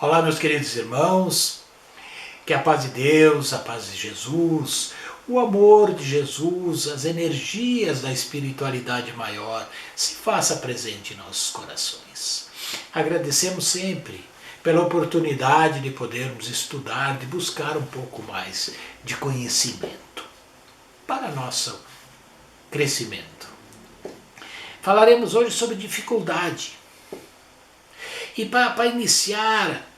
Olá, meus queridos irmãos, que a paz de Deus, a paz de Jesus, o amor de Jesus, as energias da espiritualidade maior se faça presente em nossos corações. Agradecemos sempre pela oportunidade de podermos estudar, de buscar um pouco mais de conhecimento para nosso crescimento. Falaremos hoje sobre dificuldade. E para iniciar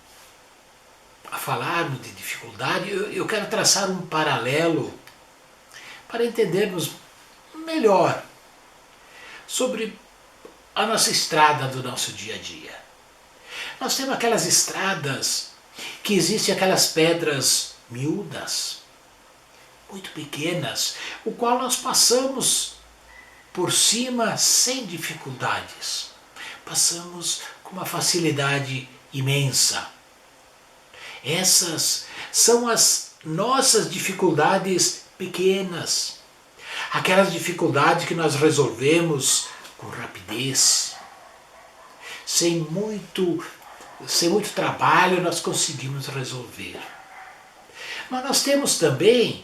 a falarmos de dificuldade, eu quero traçar um paralelo para entendermos melhor sobre a nossa estrada do nosso dia a dia. Nós temos aquelas estradas que existem aquelas pedras miúdas, muito pequenas, o qual nós passamos por cima sem dificuldades. Passamos com uma facilidade imensa. Essas são as nossas dificuldades pequenas. Aquelas dificuldades que nós resolvemos com rapidez. Sem muito trabalho nós conseguimos resolver. Mas nós temos também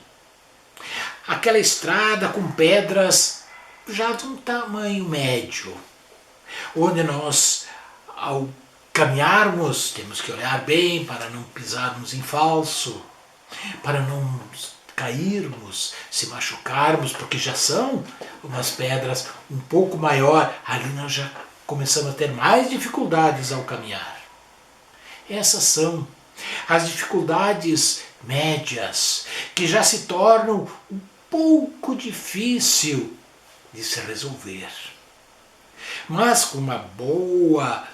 aquela estrada com pedras já de um tamanho médio, onde nós, ao caminharmos, temos que olhar bem para não pisarmos em falso, para não cairmos, se machucarmos, porque já são umas pedras um pouco maior, ali nós já começamos a ter mais dificuldades ao caminhar. Essas são as dificuldades médias, que já se tornam um pouco difícil de se resolver. Mas com uma boa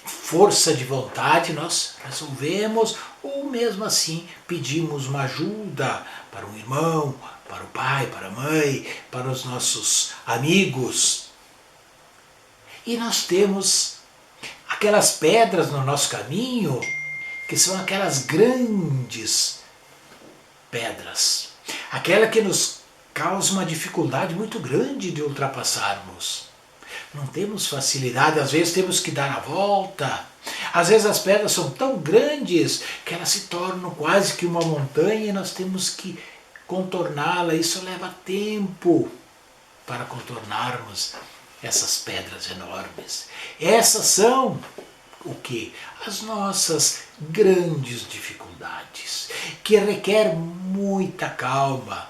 força de vontade nós resolvemos, ou mesmo assim pedimos uma ajuda para um irmão, para o pai, para a mãe, para os nossos amigos. E nós temos aquelas pedras no nosso caminho, que são aquelas grandes pedras, aquela que nos causa uma dificuldade muito grande de ultrapassarmos. Não temos facilidade, às vezes temos que dar a volta. Às vezes as pedras são tão grandes que elas se tornam quase que uma montanha e nós temos que contorná-la. Isso leva tempo para contornarmos essas pedras enormes. Essas são o quê? As nossas grandes dificuldades, que requer muita calma,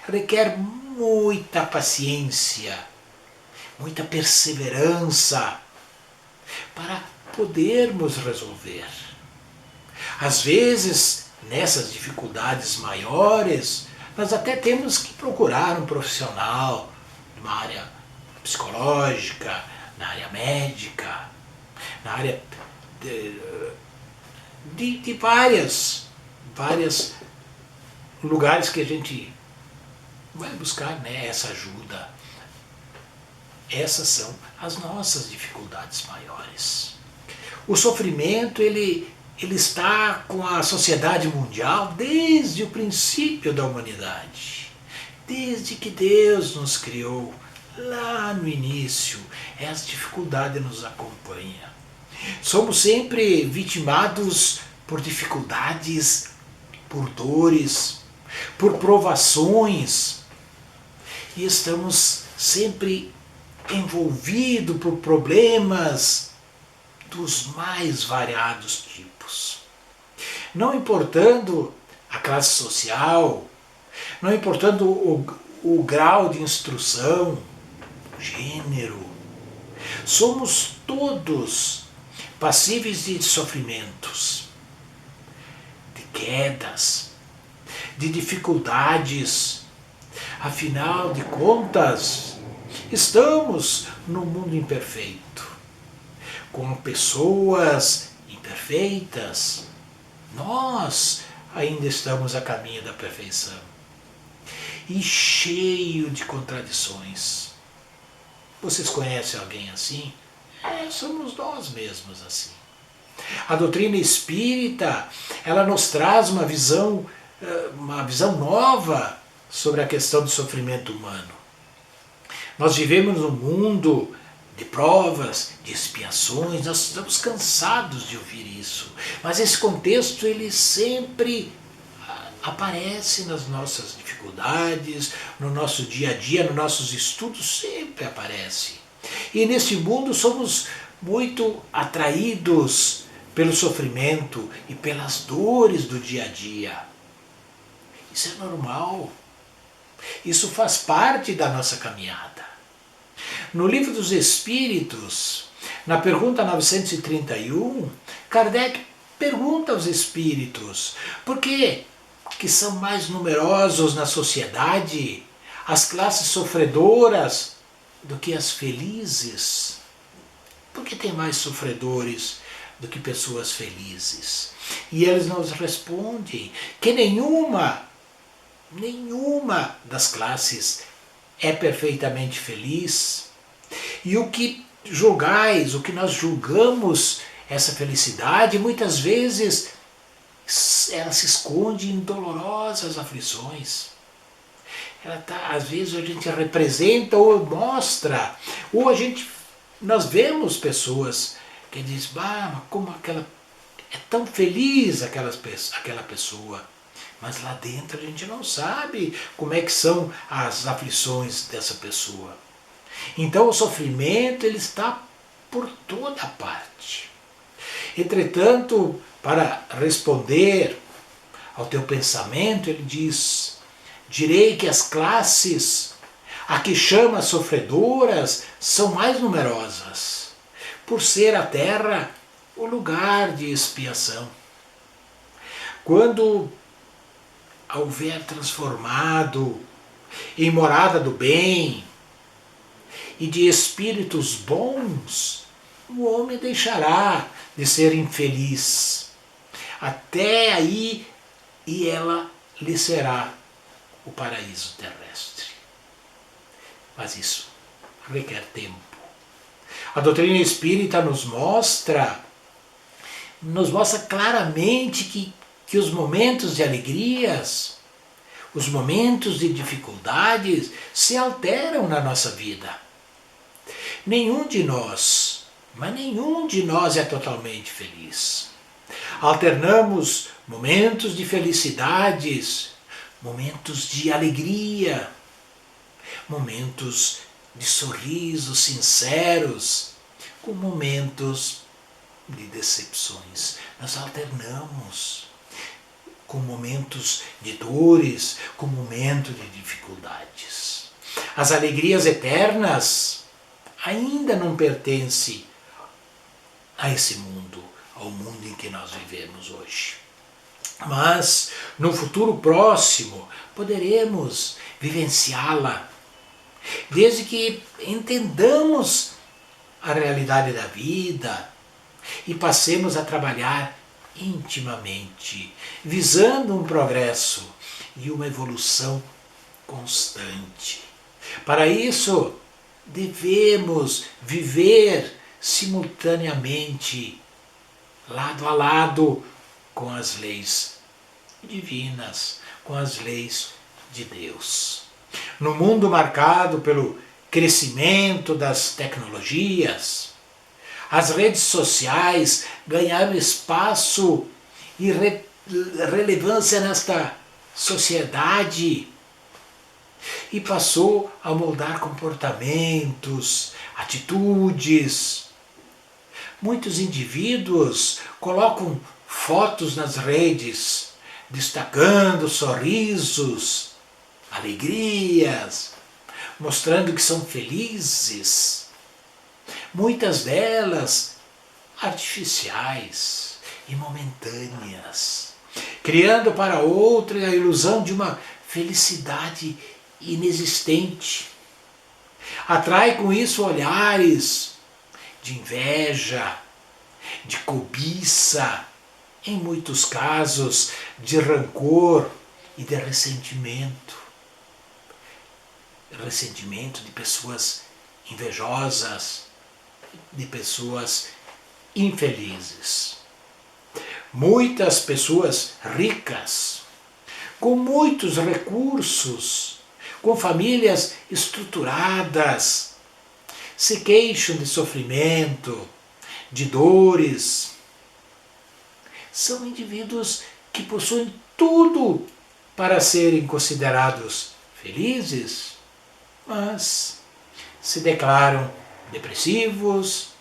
requer muita paciência, muita perseverança para podermos resolver. Às vezes, nessas dificuldades maiores, nós até temos que procurar um profissional numa área psicológica, na área médica, na área de vários lugares que a gente vai buscar, né, essa ajuda. Essas são as nossas dificuldades maiores. O sofrimento ele está com a sociedade mundial desde o princípio da humanidade. Desde que Deus nos criou, lá no início, essa dificuldade nos acompanha. Somos sempre vitimados por dificuldades, por dores, por provações, e estamos sempre envolvidos por problemas dos mais variados tipos. Não importando a classe social, não importando o grau de instrução, o gênero, somos todos passíveis de sofrimentos, de quedas, de dificuldades. Afinal de contas, estamos no mundo imperfeito, com pessoas imperfeitas. Nós ainda estamos a caminho da perfeição e cheio de contradições. Vocês conhecem alguém assim? Somos nós mesmos assim. A doutrina espírita, ela nos traz uma visão nova sobre a questão do sofrimento humano. Nós vivemos num mundo de provas, de expiações, nós estamos cansados de ouvir isso. Mas esse contexto ele sempre aparece nas nossas dificuldades, no nosso dia a dia, nos nossos estudos, sempre aparece. E nesse mundo somos muito atraídos pelo sofrimento e pelas dores do dia a dia. Isso é normal. Isso faz parte da nossa caminhada. No Livro dos Espíritos, na pergunta 931, Kardec pergunta aos espíritos por que são mais numerosos na sociedade as classes sofredoras do que as felizes? Por que tem mais sofredores do que pessoas felizes? E eles nos respondem que nenhuma das classes é perfeitamente feliz. E o que julgais, o que nós julgamos essa felicidade, muitas vezes ela se esconde em dolorosas aflições. Às vezes a gente representa ou mostra, ou nós vemos pessoas que dizem, como é tão feliz aquela pessoa. Mas lá dentro a gente não sabe como é que são as aflições dessa pessoa. Então o sofrimento ele está por toda parte. Entretanto, para responder ao teu pensamento, ele diz, direi que as classes a que chama sofredoras são mais numerosas, por ser a terra o lugar de expiação. Quando houver transformado em morada do bem e de espíritos bons, o homem deixará de ser infeliz. Até aí, e ela lhe será o paraíso terrestre. Mas isso requer tempo. A doutrina espírita nos mostra claramente que os momentos de alegrias, os momentos de dificuldades se alteram na nossa vida. Nenhum de nós é totalmente feliz. Alternamos momentos de felicidades, momentos de alegria, momentos de sorrisos sinceros, com momentos de decepções. Nós alternamos com momentos de dores, com momentos de dificuldades. As alegrias eternas ainda não pertencem a esse mundo, ao mundo em que nós vivemos hoje. Mas no futuro próximo poderemos vivenciá-la, desde que entendamos a realidade da vida e passemos a trabalhar intimamente, visando um progresso e uma evolução constante. Para isso, devemos viver simultaneamente, lado a lado, com as leis divinas, com as leis de Deus. No mundo marcado pelo crescimento das tecnologias, as redes sociais ganharam espaço e relevância nesta sociedade e passou a moldar comportamentos, atitudes. Muitos indivíduos colocam fotos nas redes, destacando sorrisos, alegrias, mostrando que são felizes. Muitas delas artificiais e momentâneas, criando para outra a ilusão de uma felicidade inexistente. Atrai com isso olhares de inveja, de cobiça, em muitos casos de rancor e de ressentimento. Ressentimento de pessoas invejosas, de pessoas infelizes. Muitas pessoas ricas, com muitos recursos, com famílias estruturadas, se queixam de sofrimento, de dores. São indivíduos que possuem tudo para serem considerados felizes, mas se declaram depressivos,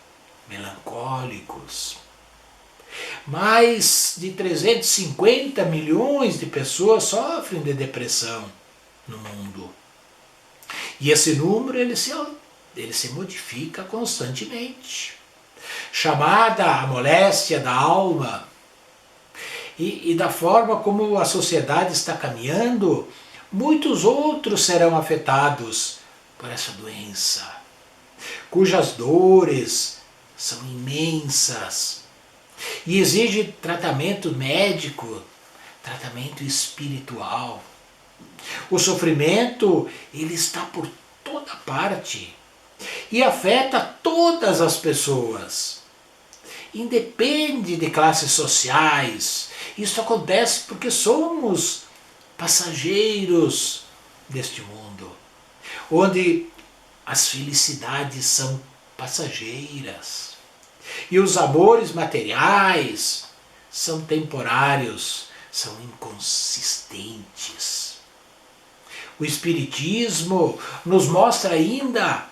melancólicos. Mais de 350 milhões de pessoas sofrem de depressão no mundo. E esse número ele se modifica constantemente. Chamada a moléstia da alma, e da forma como a sociedade está caminhando, muitos outros serão afetados por essa doença, cujas dores são imensas e exige tratamento médico, tratamento espiritual. O sofrimento ele está por toda parte e afeta todas as pessoas. Independe de classes sociais. Isso acontece porque somos passageiros deste mundo, onde as felicidades são passageiras e os amores materiais são temporários, são inconsistentes. O Espiritismo nos mostra ainda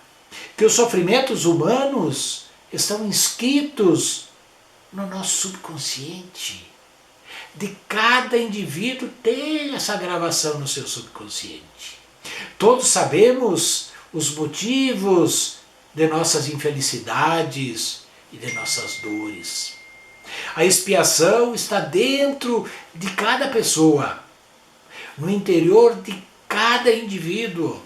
que os sofrimentos humanos estão inscritos no nosso subconsciente. De cada indivíduo tem essa gravação no seu subconsciente. Todos sabemos os motivos de nossas infelicidades e de nossas dores. A expiação está dentro de cada pessoa, no interior de cada indivíduo.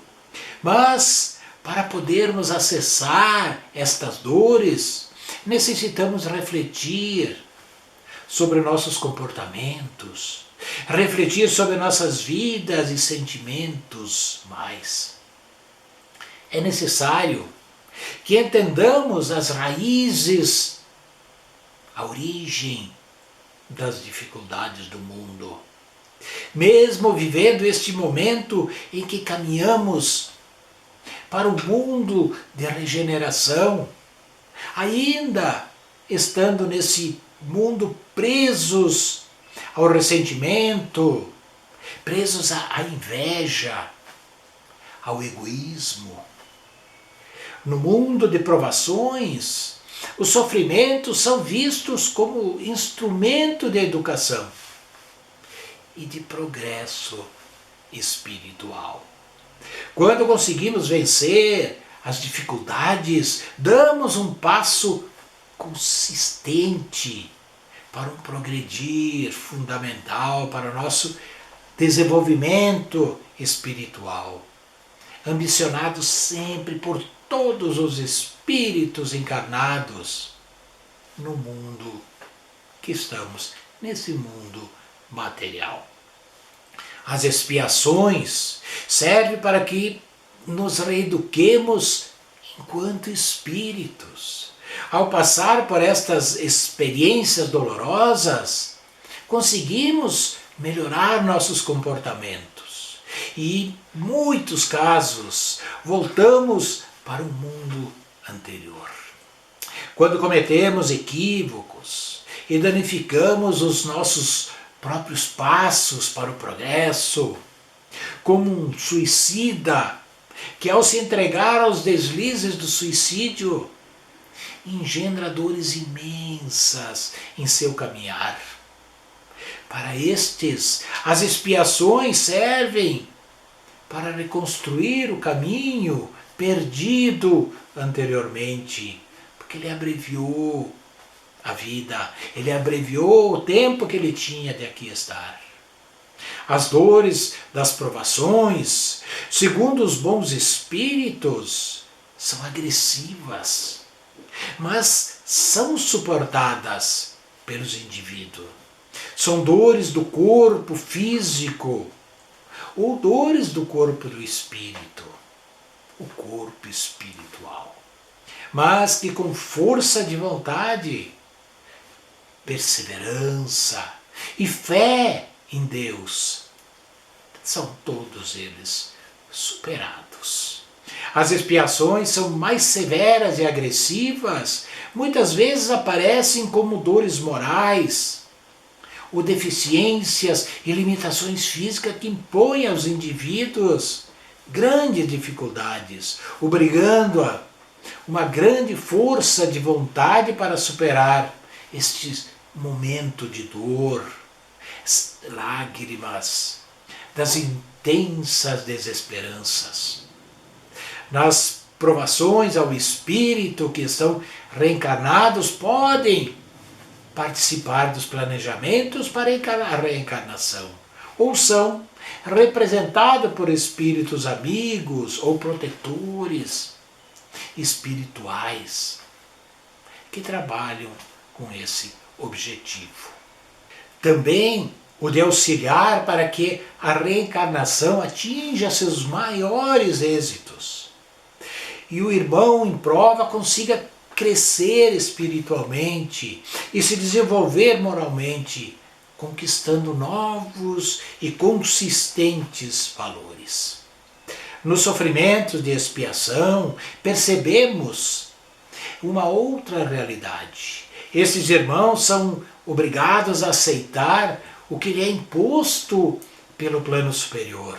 Mas, para podermos acessar estas dores, necessitamos refletir sobre nossos comportamentos, refletir sobre nossas vidas e sentimentos mais. É necessário que entendamos as raízes, a origem das dificuldades do mundo. Mesmo vivendo este momento em que caminhamos para um mundo de regeneração, ainda estando nesse mundo presos ao ressentimento, presos à inveja, ao egoísmo. No mundo de provações, os sofrimentos são vistos como instrumento de educação e de progresso espiritual. Quando conseguimos vencer as dificuldades, damos um passo consistente para um progredir fundamental para o nosso desenvolvimento espiritual, ambicionado sempre por todos os espíritos encarnados no mundo que estamos, nesse mundo material. As expiações servem para que nos reeduquemos enquanto espíritos. Ao passar por estas experiências dolorosas, conseguimos melhorar nossos comportamentos. E, em muitos casos, voltamos para o mundo anterior. Quando cometemos equívocos e danificamos os nossos próprios passos para o progresso, como um suicida que, ao se entregar aos deslizes do suicídio, engendra dores imensas em seu caminhar. Para estes, as expiações servem para reconstruir o caminho perdido anteriormente, porque ele abreviou a vida, ele abreviou o tempo que ele tinha de aqui estar. As dores das provações, segundo os bons espíritos, são agressivas, mas são suportadas pelos indivíduos. São dores do corpo físico ou dores do corpo do espírito, o corpo espiritual, mas que com força de vontade, perseverança e fé em Deus, são todos eles superados. As expiações são mais severas e agressivas, muitas vezes aparecem como dores morais ou deficiências e limitações físicas que impõem aos indivíduos grandes dificuldades, obrigando-a uma grande força de vontade para superar este momento de dor, lágrimas, das intensas desesperanças. Nas provações ao espírito que estão reencarnados podem participar dos planejamentos para a reencarnação, ou são representados por espíritos amigos ou protetores espirituais que trabalham com esse objetivo. Também o de auxiliar para que a reencarnação atinja seus maiores êxitos e o irmão em prova consiga crescer espiritualmente e se desenvolver moralmente, conquistando novos e consistentes valores. Nos sofrimentos de expiação, percebemos uma outra realidade. Esses irmãos são obrigados a aceitar o que lhe é imposto pelo plano superior,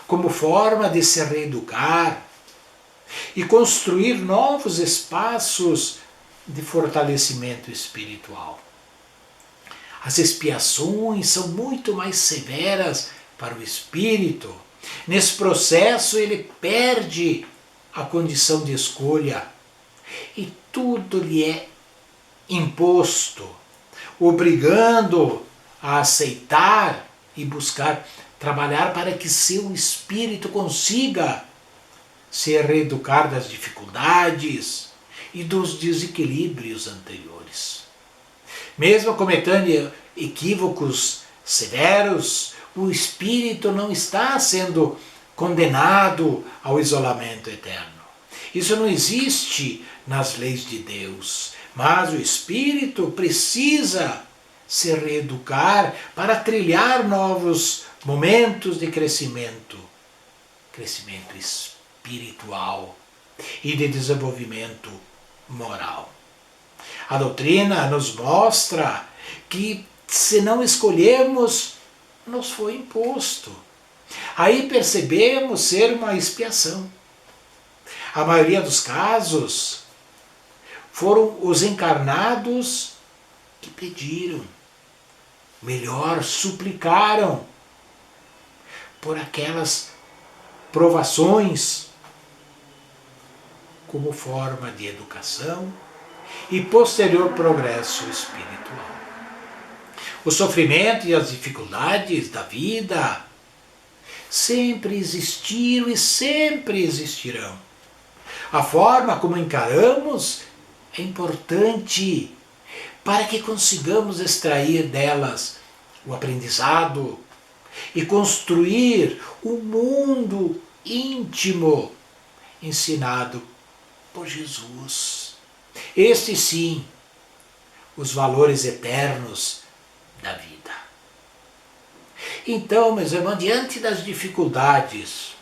como forma de se reeducar e construir novos espaços de fortalecimento espiritual. As expiações são muito mais severas para o espírito. Nesse processo ele perde a condição de escolha e tudo lhe é imposto, obrigando a aceitar e buscar trabalhar para que seu espírito consiga se reeducar das dificuldades e dos desequilíbrios anteriores. Mesmo cometendo equívocos severos, o espírito não está sendo condenado ao isolamento eterno. Isso não existe nas leis de Deus, mas o espírito precisa se reeducar para trilhar novos momentos de crescimento espiritual e de desenvolvimento moral. A doutrina nos mostra que se não escolhermos, nos foi imposto. Aí percebemos ser uma expiação. A maioria dos casos foram os encarnados que pediram, melhor, suplicaram por aquelas provações como forma de educação e posterior progresso espiritual. O sofrimento e as dificuldades da vida sempre existiram e sempre existirão. A forma como encaramos é importante para que consigamos extrair delas o aprendizado e construir um mundo íntimo ensinado por Jesus. Estes sim, os valores eternos da vida. Então, meus irmãos, diante das dificuldades,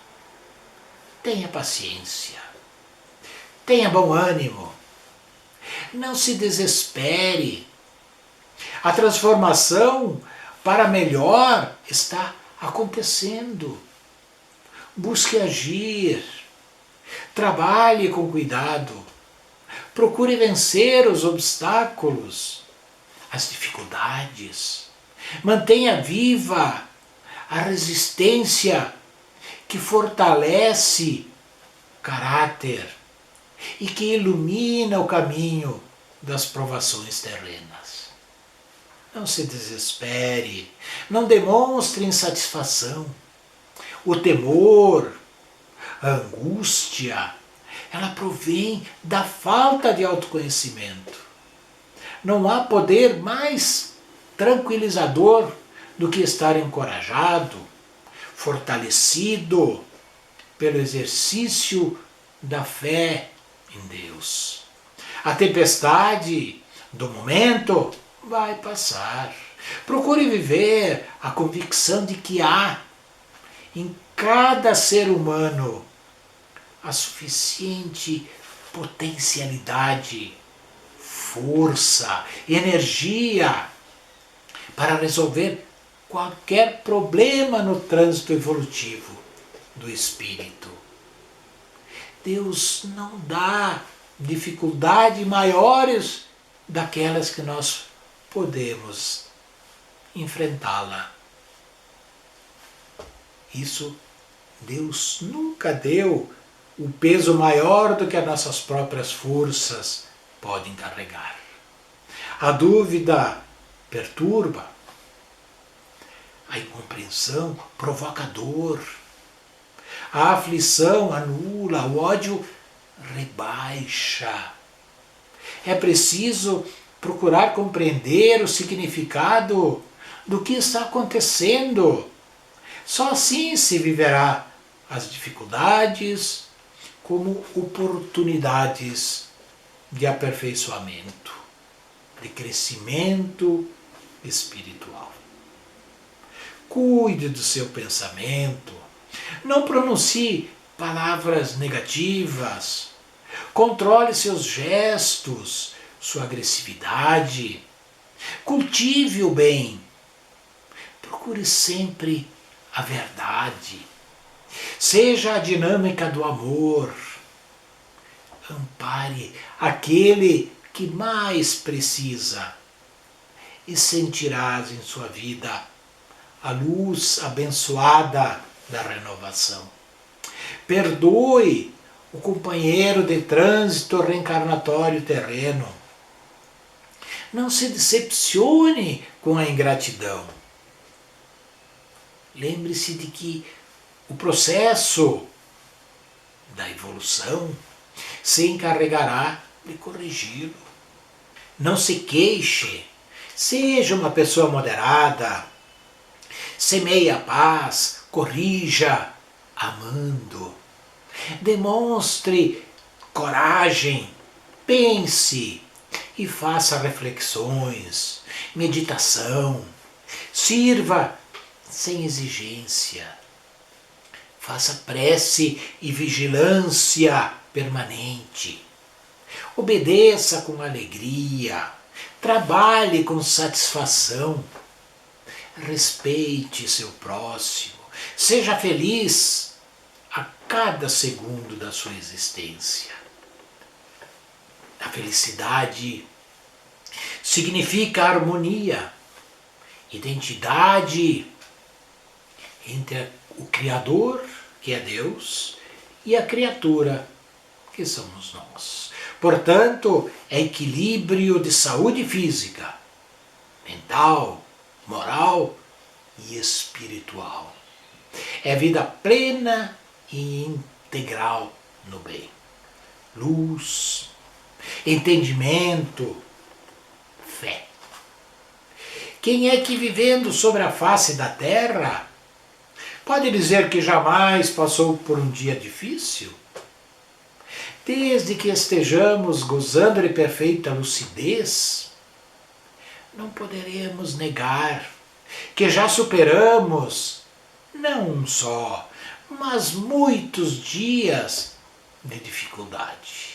tenha paciência, tenha bom ânimo, não se desespere. A transformação para melhor está acontecendo. Busque agir, trabalhe com cuidado, procure vencer os obstáculos, as dificuldades, mantenha viva a resistência que fortalece o caráter e que ilumina o caminho das provações terrenas. Não se desespere, não demonstre insatisfação. O temor, a angústia, ela provém da falta de autoconhecimento. Não há poder mais tranquilizador do que estar encorajado, fortalecido pelo exercício da fé em Deus. A tempestade do momento vai passar. Procure viver a convicção de que há em cada ser humano a suficiente potencialidade, força, energia para resolver qualquer problema no trânsito evolutivo do espírito. Deus não dá dificuldades maiores daquelas que nós podemos enfrentá-la. Isso Deus nunca deu o peso maior do que as nossas próprias forças podem carregar. A dúvida perturba, a incompreensão provoca dor, a aflição anula, o ódio rebaixa. É preciso procurar compreender o significado do que está acontecendo. Só assim se viverá as dificuldades como oportunidades de aperfeiçoamento, de crescimento espiritual. Cuide do seu pensamento, não pronuncie palavras negativas, controle seus gestos, sua agressividade, cultive o bem, procure sempre a verdade, seja a dinâmica do amor, ampare aquele que mais precisa e sentirás em sua vida a luz abençoada da renovação. Perdoe o companheiro de trânsito reencarnatório terreno. Não se decepcione com a ingratidão. Lembre-se de que o processo da evolução se encarregará de corrigi-lo. Não se queixe, seja uma pessoa moderada, semeie a paz, corrija, amando. Demonstre coragem, pense e faça reflexões, meditação. Sirva sem exigência. Faça prece e vigilância permanente. Obedeça com alegria. Trabalhe com satisfação. Respeite seu próximo. Seja feliz a cada segundo da sua existência. A felicidade significa harmonia, identidade entre o Criador, que é Deus, e a criatura, que somos nós. Portanto, é equilíbrio de saúde física, mental, moral e espiritual. É vida plena e integral no bem. Luz, entendimento, fé. Quem é que vivendo sobre a face da terra pode dizer que jamais passou por um dia difícil? Desde que estejamos gozando de perfeita lucidez, não poderemos negar que já superamos não um só, mas muitos dias de dificuldade.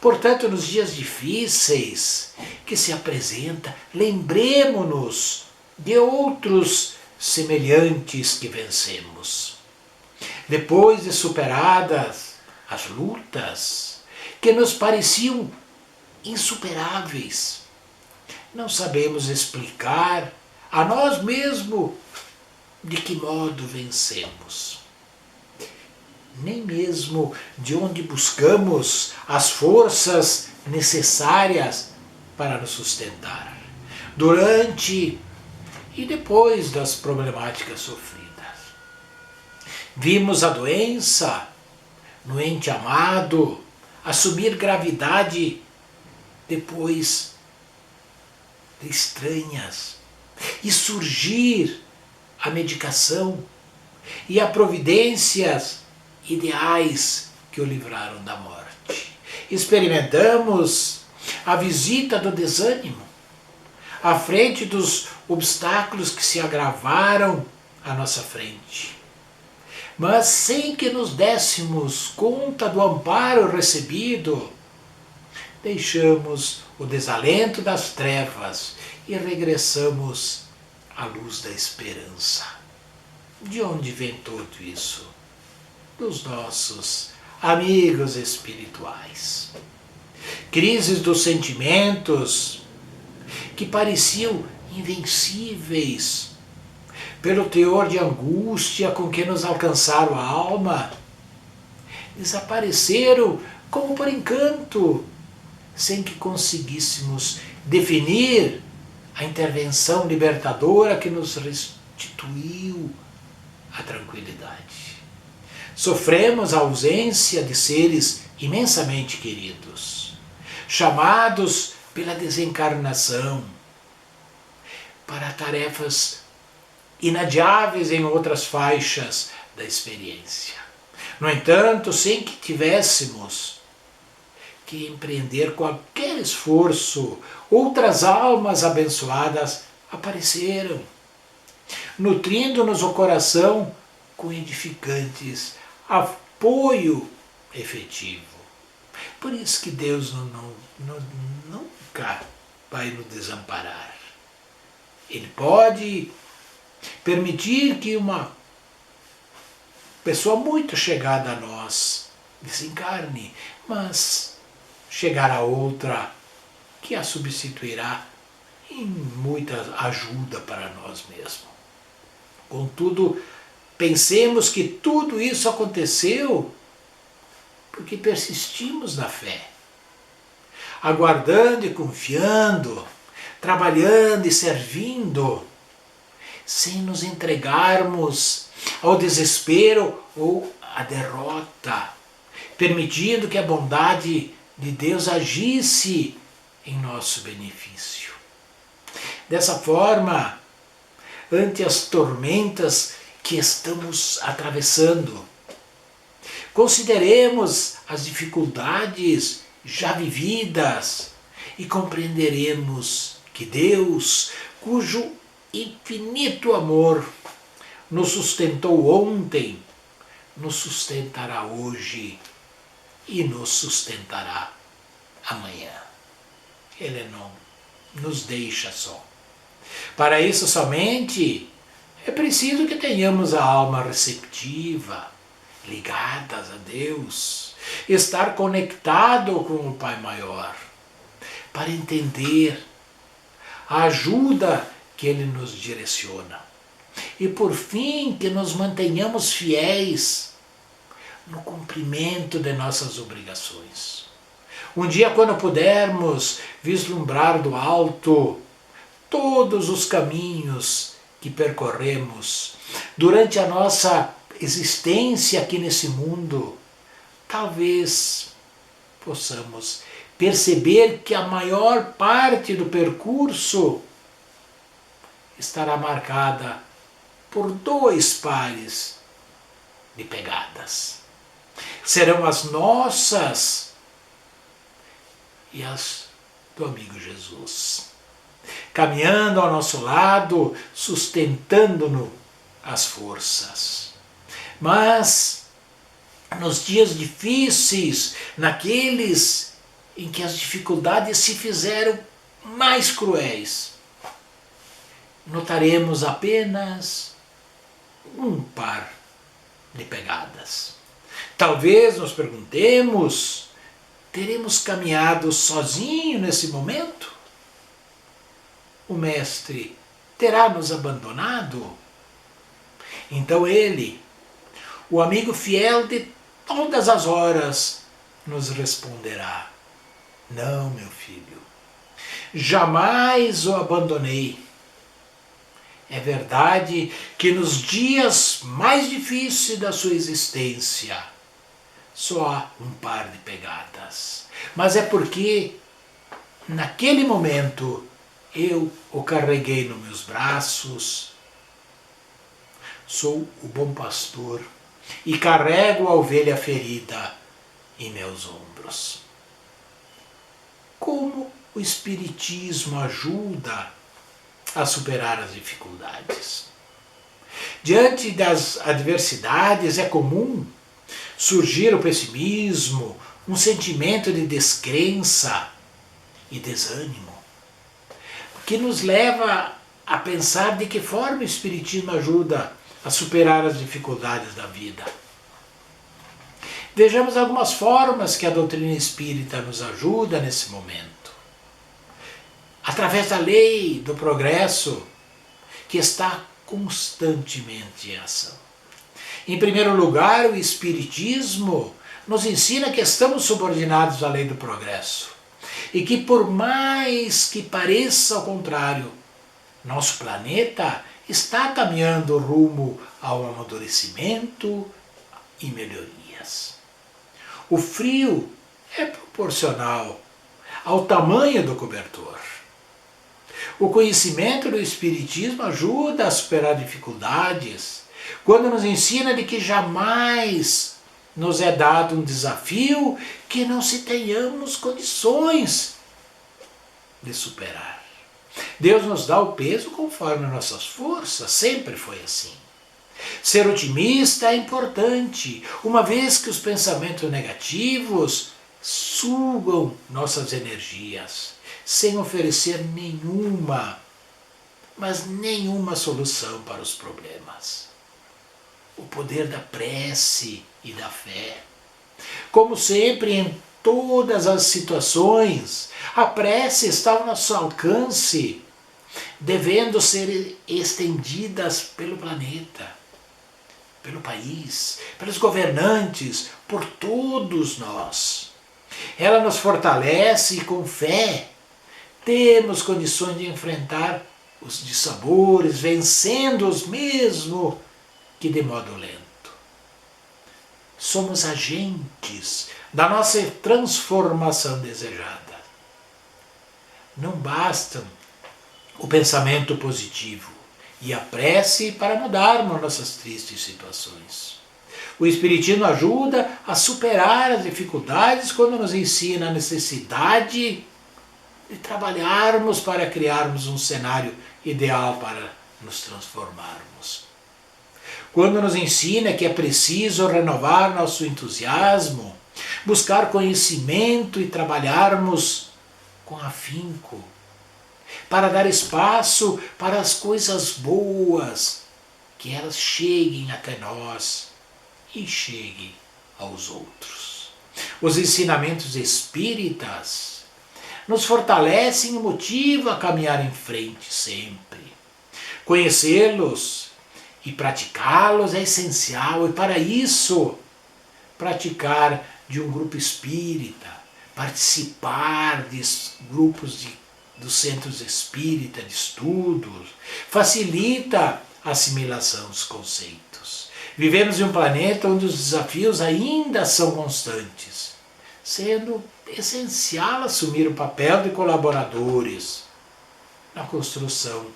Portanto, nos dias difíceis que se apresenta, lembremo-nos de outros semelhantes que vencemos. Depois de superadas as lutas que nos pareciam insuperáveis, não sabemos explicar a nós mesmos de que modo vencemos. Nem mesmo de onde buscamos as forças necessárias para nos sustentar, durante e depois das problemáticas sofridas. Vimos a doença no ente amado assumir gravidade depois de estranhas e surgir a medicação e a providências ideais que o livraram da morte. Experimentamos a visita do desânimo à frente dos obstáculos que se agravaram à nossa frente. Mas sem que nos dessemos conta do amparo recebido, deixamos o desalento das trevas e regressamos à luz da esperança. De onde vem tudo isso? Dos nossos amigos espirituais. Crises dos sentimentos que pareciam invencíveis pelo teor de angústia com que nos alcançaram a alma, desapareceram como por encanto, sem que conseguíssemos definir a intervenção libertadora que nos restituiu a tranquilidade. Sofremos a ausência de seres imensamente queridos, chamados pela desencarnação para tarefas inadiáveis em outras faixas da experiência. No entanto, sem que tivéssemos que empreender qualquer esforço, outras almas abençoadas apareceram, nutrindo-nos o coração com edificantes apoio efetivo. Por isso que Deus nunca vai nos desamparar. Ele pode permitir que uma pessoa muito chegada a nós desencarne, mas chegará outra que a substituirá em muita ajuda para nós mesmos. Contudo, pensemos que tudo isso aconteceu porque persistimos na fé, aguardando e confiando, trabalhando e servindo, sem nos entregarmos ao desespero ou à derrota, permitindo que a bondade de Deus agisse em nosso benefício. Dessa forma, ante as tormentas que estamos atravessando, consideremos as dificuldades já vividas e compreenderemos que Deus, cujo infinito amor nos sustentou ontem, nos sustentará hoje e nos sustentará amanhã. Ele não nos deixa só. Para isso somente é preciso que tenhamos a alma receptiva, ligadas a Deus, estar conectado com o Pai Maior, para entender a ajuda que Ele nos direciona. E por fim, que nos mantenhamos fiéis no cumprimento de nossas obrigações. Um dia, quando pudermos vislumbrar do alto todos os caminhos que percorremos durante a nossa existência aqui nesse mundo, talvez possamos perceber que a maior parte do percurso estará marcada por 2 pares de pegadas. Serão as nossas e as do amigo Jesus, caminhando ao nosso lado, sustentando-nos as forças. Mas nos dias difíceis, naqueles em que as dificuldades se fizeram mais cruéis, notaremos apenas um par de pegadas. Talvez nos perguntemos, teremos caminhado sozinho nesse momento? O Mestre terá nos abandonado? Então ele, o amigo fiel de todas as horas, nos responderá: não, meu filho, jamais o abandonei. É verdade que nos dias mais difíceis da sua existência só há um par de pegadas, mas é porque naquele momento eu o carreguei nos meus braços. Sou o bom pastor e carrego a ovelha ferida em meus ombros. Como o Espiritismo ajuda a superar as dificuldades? Diante das adversidades é comum surgir o pessimismo, um sentimento de descrença e desânimo, que nos leva a pensar de que forma o Espiritismo ajuda a superar as dificuldades da vida. Vejamos algumas formas que a doutrina espírita nos ajuda nesse momento. Através da lei do progresso, que está constantemente em ação. Em primeiro lugar, o Espiritismo nos ensina que estamos subordinados à lei do progresso e que, por mais que pareça ao contrário, nosso planeta está caminhando rumo ao amadurecimento e melhorias. O frio é proporcional ao tamanho do cobertor. O conhecimento do Espiritismo ajuda a superar dificuldades, quando nos ensina de que jamais nos é dado um desafio que não se tenhamos condições de superar. Deus nos dá o peso conforme nossas forças, sempre foi assim. Ser otimista é importante, uma vez que os pensamentos negativos sugam nossas energias, sem oferecer nenhuma solução para os problemas. O poder da prece e da fé. Como sempre, em todas as situações, a prece está ao nosso alcance, devendo ser estendidas pelo planeta, pelo país, pelos governantes, por todos nós. Ela nos fortalece e com fé temos condições de enfrentar os dissabores, vencendo-os mesmo que de modo lento. Somos agentes da nossa transformação desejada. Não bastam o pensamento positivo e a prece para mudarmos nossas tristes situações. O Espiritismo ajuda a superar as dificuldades quando nos ensina a necessidade de trabalharmos para criarmos um cenário ideal para nos transformarmos. Quando nos ensina que é preciso renovar nosso entusiasmo, buscar conhecimento e trabalharmos com afinco, para dar espaço para as coisas boas, que elas cheguem até nós e cheguem aos outros. Os ensinamentos espíritas nos fortalecem e motivam a caminhar em frente sempre. Conhecê-los e praticá-los é essencial, e para isso, praticar de um grupo espírita, participar de grupos dos centros espírita de estudos, facilita a assimilação dos conceitos. Vivemos em um planeta onde os desafios ainda são constantes, sendo essencial assumir o papel de colaboradores na construção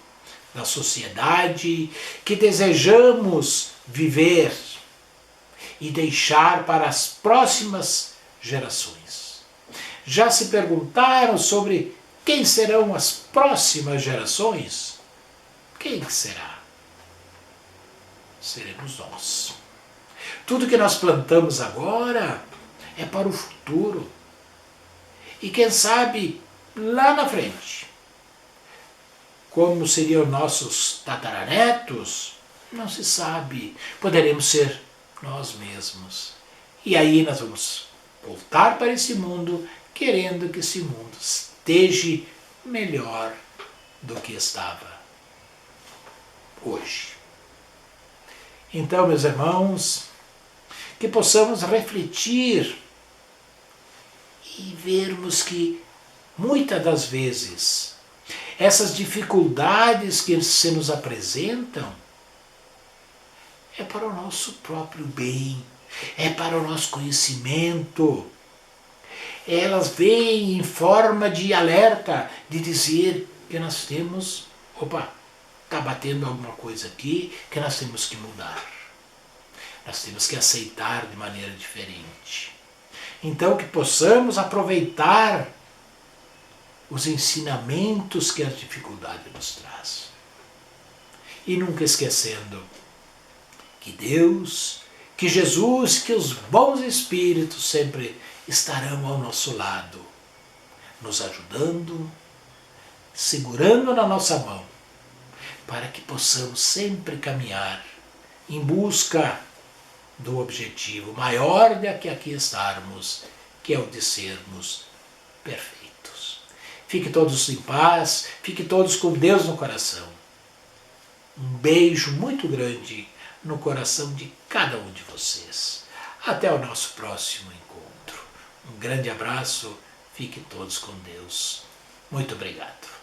da sociedade que desejamos viver e deixar para as próximas gerações. Já se perguntaram sobre quem serão as próximas gerações? Quem será? Seremos nós. Tudo que nós plantamos agora é para o futuro. E quem sabe, lá na frente, como seriam nossos tataranetos, não se sabe. Poderemos ser nós mesmos. E aí nós vamos voltar para esse mundo, querendo que esse mundo esteja melhor do que estava hoje. Então, meus irmãos, que possamos refletir e vermos que, muitas das vezes, essas dificuldades que se nos apresentam é para o nosso próprio bem, é para o nosso conhecimento. Elas vêm em forma de alerta, de dizer que nós temos, está batendo alguma coisa aqui que nós temos que mudar. Nós temos que aceitar de maneira diferente. Então que possamos aproveitar os ensinamentos que a dificuldade nos traz. E nunca esquecendo Que Deus, que Jesus, que os bons espíritos sempre estarão ao nosso lado, nos ajudando, segurando na nossa mão, para que possamos sempre caminhar em busca do objetivo maior de que aqui estarmos, que é o de sermos perfeitos. Fiquem todos em paz, fiquem todos com Deus no coração. Um beijo muito grande no coração de cada um de vocês. Até o nosso próximo encontro. Um grande abraço, fiquem todos com Deus. Muito obrigado.